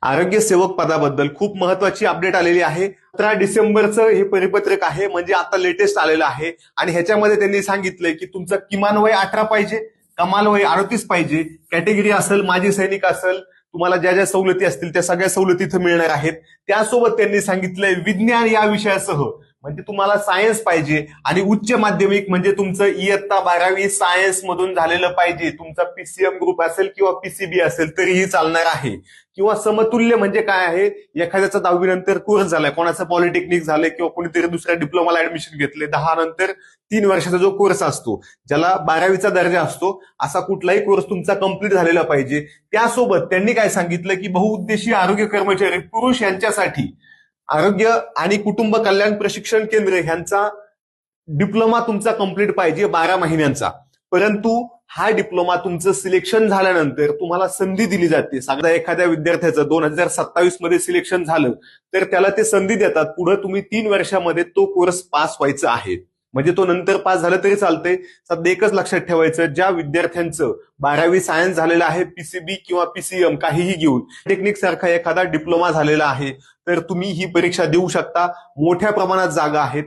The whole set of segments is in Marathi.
आरोग्य सेवक पदाबद्दल खूप महत्वाची अपडेट आलेली आहे. 17 डिसेंबरचं हे परिपत्रक आहे, म्हणजे आता लेटेस्ट आलेलं आहे. आणि ह्याच्यामध्ये त्यांनी सांगितलंय की तुमचं किमान वय 18 पाहिजे, कमाल वय 38 पाहिजे, कॅटेगरी असेल, माजी सैनिक असेल, तुम्हाला ज्या ज्या सवलती असतील त्या सगळ्या सवलती इथं मिळणार आहेत. त्यासोबत त्यांनी सांगितलंय विज्ञान या विषयासह, म्हणजे तुम्हाला सायन्स पाहिजे आणि उच्च माध्यमिक म्हणजे तुमचं इयत्ता 12वी सायन्स मधून झालेलं पाहिजे. तुमचा पीसीएम ग्रुप असेल किंवा पीसीबी असेल तरीही चालणार आहे. किंवा समतुल्य म्हणजे काय आहे, एखाद्याचा 10वी नंतर कोर्स झालाय, कोणाचं पॉलिटेक्निक झालंय किंवा कोणीतरी दुसऱ्या डिप्लोमाला ऍडमिशन घेतले, 10 नंतर 3 वर्षाचा जो कोर्स असतो, ज्याला 12वीचा दर्जा असतो, असा कुठलाही कोर्स तुमचा कंप्लीट झालेला पाहिजे. त्यासोबत त्यांनी काय सांगितलं की बहुउद्देशीय आरोग्य कर्मचारी पुरुष यांच्यासाठी आरोग्य आणि कुटुंब कल्याण प्रशिक्षण केंद्र ह्यांचा डिप्लोमा तुमचा कंप्लीट पाहिजे 12 महिन्यांचा. परंतु हा डिप्लोमा तुमचं सिलेक्शन झाल्यानंतर तुम्हाला संधी दिली जाते. समजा एखाद्या विद्यार्थ्याचं 2027 मध्ये सिलेक्शन झालं तर त्याला ते संधी देतात, पुढे तुम्ही 3 वर्षामध्ये तो कोर्स पास व्हायचा आहे. म्हणजे तो नंतर पास झालं तरी चालतंय. सध्या एकच लक्षात ठेवायचं, ज्या विद्यार्थ्यांचं 12वी सायन्स झालेलं आहे, पीसीबी किंवा पीसीएम काहीही घेऊन टेक्निक सारखा एखादा डिप्लोमा झालेला आहे, तर तुम्ही ही परीक्षा देऊ शकता. मोठ्या प्रमाणात जागा आहेत.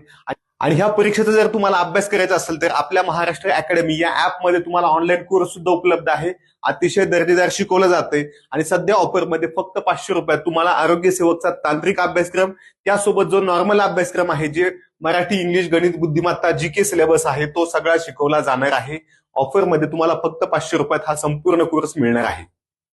आणि ह्या परीक्षेचा जर तुम्हाला अभ्यास करायचा असेल तर आपल्या महाराष्ट्र अकॅडमी या ऍपमध्ये तुम्हाला ऑनलाईन कोर्स सुद्धा उपलब्ध आहे. अतिशय दर्जेदार शिकवलं जातंय आणि सध्या ऑफरमध्ये फक्त 500 रुपयात तुम्हाला आरोग्य सेवकचा तांत्रिक अभ्यासक्रम, त्यासोबत जो नॉर्मल अभ्यासक्रम आहे, जे मराठी, इंग्लिश, गणित, बुद्धिमत्ता, जीके सिलेबस आहे, तो सगळा शिकवला जाणार आहे. ऑफरमध्ये तुम्हाला फक्त 500 रुपयात हा संपूर्ण कोर्स मिळणार आहे.